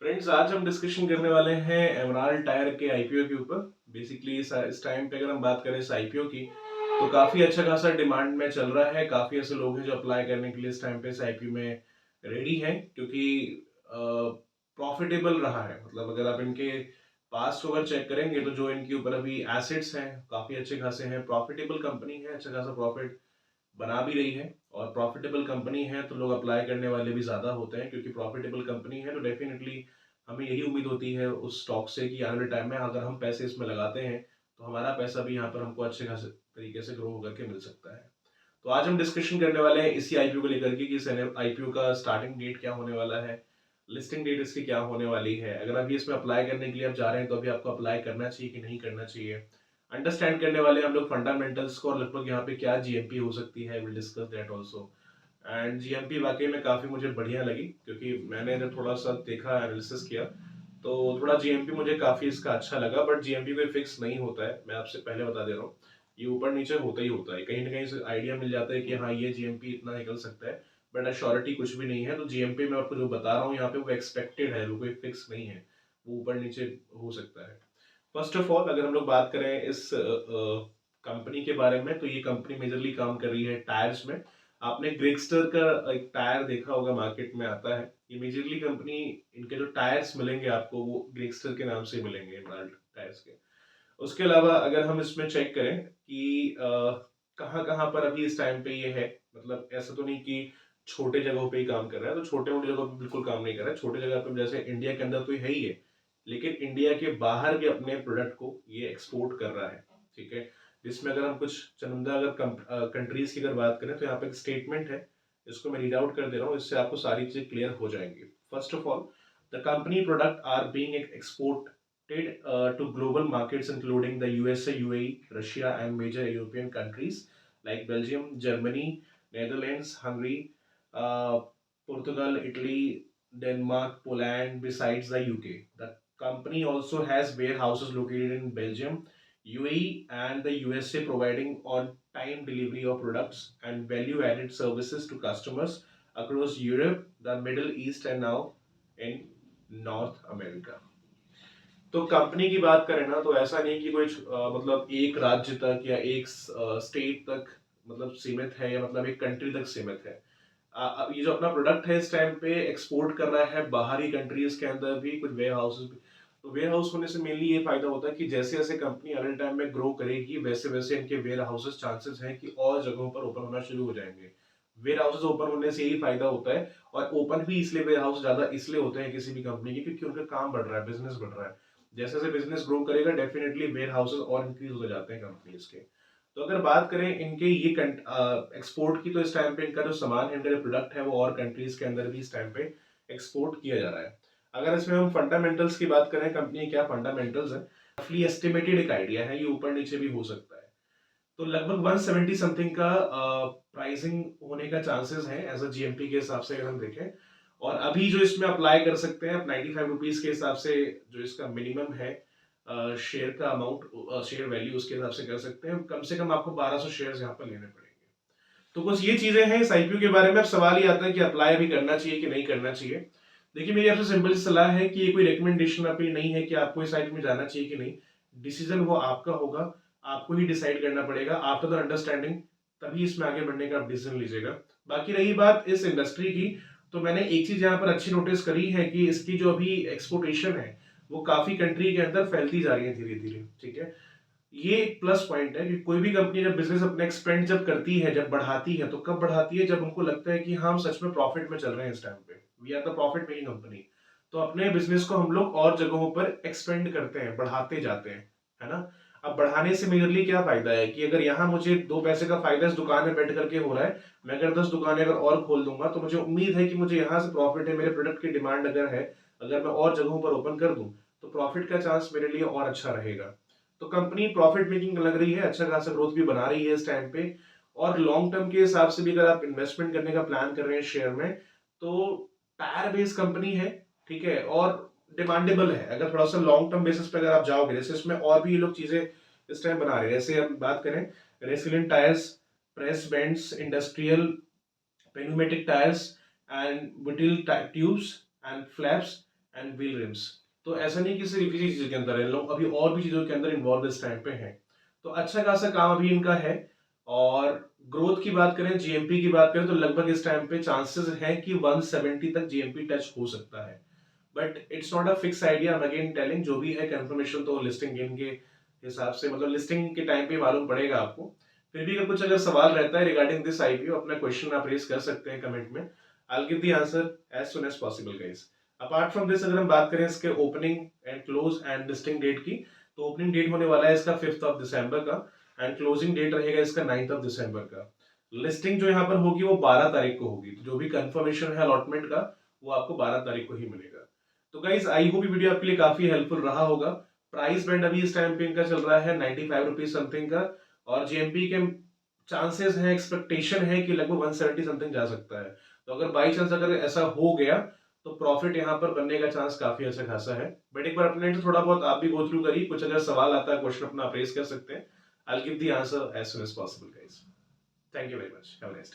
Friends, आज हम discussion करने वाले हैं एमराल्ड टायर के आईपीओ के ऊपर। बेसिकली इस टाइम पे अगर हम बात करें इस आईपीओ की, तो काफी अच्छा खासा डिमांड में चल रहा है। काफी ऐसे लोग हैं जो अप्लाई करने के लिए इस टाइम पे इस आईपीओ में रेडी हैं, क्योंकि प्रॉफिटेबल रहा है। मतलब अगर आप इनके पास्ट को अगर चेक करेंगे तो जो इनके ऊपर अभी एसेट्स हैं काफी अच्छे खासे हैं। प्रॉफिटेबल कंपनी है, अच्छा खासा प्रॉफिट बना भी रही है। और प्रॉफिटेबल कंपनी है तो लोग अप्लाई करने वाले भी ज़्यादा होते हैं, क्योंकि प्रॉफिटेबल कंपनी है तो डेफिनेटली हमें यही उम्मीद होती है उस स्टॉक से कि आने वाले टाइम में अगर हम पैसे इसमें लगाते हैं तो हमारा पैसा भी यहाँ पर हमको अच्छे खासे तरीके से ग्रो होकर के मिल सकता है। तो आज हम डिस्कशन करने वाले हैं इसी आईपीओ को लेकर के कि इस आईपीओ का स्टार्टिंग डेट क्या होने वाला है, लिस्टिंग डेट इसकी क्या होने वाली है। अगर अभी इसमें अप्लाई करने के लिए आप जा रहे हैं तो अभी आपको अप्लाई करना चाहिए कि नहीं करना चाहिए, अंडरस्टैंड करने वाले हम लोग फंडामेंटल्स को, और लगभग यहाँ पे क्या जीएमपी हो सकती है, will discuss that also. And GMP वाकई में काफ़ी मुझे बढ़िया लगी, क्योंकि मैंने जब थोड़ा सा देखा, एनालिसिस किया, तो थोड़ा जीएमपी मुझे काफ़ी इसका अच्छा लगा। बट जीएमपी कोई फिक्स नहीं होता है, मैं आपसे पहले बता दे रहा हूँ। ये ऊपर नीचे होता ही होता है, कहीं ना कहीं से आइडिया मिल जाता है कि हाँ ये जीएमपी इतना निकल सकता है, बट अश्योरिटी कुछ भी नहीं है। तो जीएमपी मैं आपको जो बता रहा हूँ यहाँ पे वो एक्सपेक्टेड है, वो कोई फिक्स नहीं है, वो ऊपर नीचे हो सकता है। फर्स्ट ऑफ ऑल अगर हम लोग बात करें इस कंपनी के बारे में, तो ये कंपनी मेजरली काम कर रही है टायर्स में। आपने ग्रेगस्टर का एक टायर देखा होगा, मार्केट में आता है। ये मेजरली कंपनी, इनके जो टायर्स मिलेंगे आपको वो ग्रेगस्टर के नाम से मिलेंगे, एमराल्ड टायर्स के। उसके अलावा अगर हम इसमें चेक करें कि कहाँ कहाँ पर अभी इस टाइम पे ये है, मतलब ऐसा तो नहीं कि छोटे जगहों पे ही काम कर रहा है। तो छोटे मोटे जगहों पे बिल्कुल काम नहीं कर रहा है। छोटे जगह पे जैसे इंडिया के अंदर तो है ही है, लेकिन इंडिया के बाहर भी अपने प्रोडक्ट को ये एक्सपोर्ट कर रहा है। ठीक है, जिसमें अगर हम कुछ चंदा अगर कंट्रीज की अगर बात करें, तो यहाँ पे एक स्टेटमेंट है, इसको मैं रीड आउट कर दे रहा हूँ, इससे आपको सारी चीजें क्लियर हो जाएंगी। First of all, the company product are being export to global markets including the USA, UAE, Russia, and major European countries like Belgium, Germany, Netherlands, Hungary, uh, Portugal, Italy, Denmark, Poland, besides the UK. The company also has warehouses located in Belgium, UAE, and the USA, providing on-time delivery of products and value-added services to customers across Europe, the Middle East, and now in North America. तो company की बात करें ना, तो ऐसा नहीं कि कोई मतलब एक राज्य तक या एक स्टेट तक मतलब सीमित है, या मतलब एक कंट्री तक सीमित है। अब ये जो अपना प्रोडक्ट है इस टाइम पे एक्सपोर्ट कर रहा है बाहरी कंट्रीज के अंदर भी, कुछ वेयर हाउसेस भी। तो वेयर हाउस होने से मेनली ये फायदा होता है कि जैसे जैसे कंपनी आने टाइम में ग्रो करेगी, वैसे वैसे इनके वेयर हाउसेस चांसेस हैं कि और जगहों पर ओपन होना शुरू हो जाएंगे। वेयर हाउसेस ओपन होने से यही फायदा होता है। और ओपन भी इसलिए वेयर हाउस ज्यादा इसलिए होते हैं किसी भी कंपनी के, क्योंकि उनका काम बढ़ रहा है, बिजनेस बढ़ रहा है। जैसे जैसे बिजनेस ग्रो करेगा, डेफिनेटली वेयर हाउसेस और इंक्रीज हो जाते हैं कंपनीज के। तो अगर बात करें इनके ये एक्सपोर्ट की, तो इस टाइम पे इनका जो सामान है, इनका जो प्रोडक्ट है, वो और कंट्रीज के अंदर भी इस टाइम पे एक्सपोर्ट किया जा रहा है। अगर इसमें हम फंडामेंटल्स की बात करें, कंपनी क्या फंडामेंटल्स है, रफली एस्टिमेटेड एक आइडिया है, ये ऊपर नीचे भी हो सकता है। तो लगभग 170 समथिंग का प्राइसिंग होने का चांसेस है एज अ जीएमपी के हिसाब से अगर हम देखें। और अभी जो इसमें अप्लाई कर सकते हैं आप 95 रुपीज के हिसाब से, जो इसका मिनिमम है शेयर का अमाउंट, शेयर वैल्यू, उसके हिसाब से कर सकते हैं। कम से कम आपको 1200 शेयर यहाँ पर लेने पड़ेंगे। तो बस ये चीजें हैं इस आईपीओ के बारे में। अब सवाल ये आता है कि अप्लाई भी करना चाहिए कि नहीं करना चाहिए। देखिए, मेरी आपसे सिंपल सी सलाह है कि ये कोई रिकमेंडेशन आपकी नहीं है कि आपको इस आईपीओ में जाना चाहिए कि नहीं। डिसीजन वो आपका होगा, आपको ही डिसाइड करना पड़ेगा आफ्टर द अंडरस्टैंडिंग, तभी इसमें आगे बढ़ने का आप डिसीजन लीजिएगा। बाकी रही बात इस इंडस्ट्री की, तो मैंने एक चीज यहाँ पर अच्छी नोटिस करी है कि इसकी जो अभी एक्सपोर्टेशन है वो काफी कंट्री के अंदर फैलती जा रही है धीरे धीरे। ठीक है, ये एक प्लस पॉइंट है कि कोई भी कंपनी जब बिजनेस अपने एक्सपेंड जब करती है, जब बढ़ाती है, तो कब बढ़ाती है, जब उनको लगता है कि हाँ, हम सच में प्रॉफिट में चल रहे हैं इस टाइम पे, we are the profit making company. तो अपने बिजनेस को हम लोग और जगहों पर एक्सपेंड करते हैं, बढ़ाते जाते हैं, है ना। अब बढ़ाने से मेजरली क्या फायदा है कि अगर यहाँ मुझे 2 पैसे का फायदा इस दुकान में बैठ करके हो रहा है, मैं अगर 10 दुकानें अगर और खोल दूंगा, तो मुझे उम्मीद है कि मुझे यहाँ से प्रॉफिट है, मेरे प्रोडक्ट की डिमांड अगर है, अगर मैं और जगहों पर ओपन कर दूं, तो प्रॉफिट का चांस मेरे लिए और अच्छा रहेगा। तो कंपनी प्रॉफिट मेकिंग लग रही है, अच्छा खासा ग्रोथ भी बना रही है इस टाइम पे। और लॉन्ग टर्म के हिसाब से भी अगर आप इन्वेस्टमेंट करने का प्लान कर रहे हैं शेयर में, तो टायर बेस्ड कंपनी है, ठीक है, और डिमांडेबल है। अगर थोड़ा सा लॉन्ग टर्म बेसिस पे अगर आप जाओगे, जैसे इसमें और भी ये लोग चीजें इस टाइम बना रहे हैं, जैसे हम बात करें resilient tyres, press bands, industrial pneumatic tires, and butyl tubes and flaps, and wheel rims. तो ऐसा नहीं कि सिर्फ इसी चीज के अंदर है, लोग अभी और भी चीजों के अंदर इन्वॉल्व इस टाइम पे हैं। तो अच्छा खासा काम अभी इनका है। और ग्रोथ की बात करें, जीएमपी की बात करें, तो लगभग इस टाइम पे चांसेस हैं कि 170 तक जीएमपी टच हो सकता है। But it's not a fix idea, again telling, जो भी है कंफर्मेशन तो लिस्टिंग गेन के हिसाब से, मतलब लिस्टिंग के टाइम पे मालूम पड़ेगा आपको। फिर भी अगर कुछ अगर सवाल रहता है रिगार्डिंग दिस आईपीओ, अपना क्वेश्चन आप रेज कर सकते हैं कमेंट में। I will give the answer as soon as possible guys. Apart from this, अगर हम बात करें इसके opening and close and listing date की, तो ओपनिंग डेट होने वाला है इसका 5th ऑफ दिसंबर का, एंड क्लोजिंग डेट रहेगा इसका 9th ऑफ दिसंबर का। लिस्टिंग जो यहाँ पर होगी वो 12 तारीख को होगी, तो जो भी कंफर्मेशन है अलॉटमेंट का वो आपको 12 तारीख को ही मिलेगा। तो गाइज आई होप ये वीडियो आपके लिए काफी हेल्पफुल रहा होगा। प्राइस बैंड अभी इस टाइम पे इनका चल रहा है 95 रुपीज समथिंग का, और जीएमपी के चांसेस है, एक्सपेक्टेशन है कि लगभग 170 समथिंग जा सकता है। तो अगर बाई चांस अगर ऐसा हो गया तो प्रॉफिट यहाँ पर बनने का चांस काफी अच्छा खासा है। बट एक बार अपने थोड़ा बहुत आप भी गो थ्रू करिए, कुछ अगर सवाल आता है, क्वेश्चन अपना आप रेज कर सकते हैं। I will give the answer as soon as possible guys. Thank you very much, have a nice day.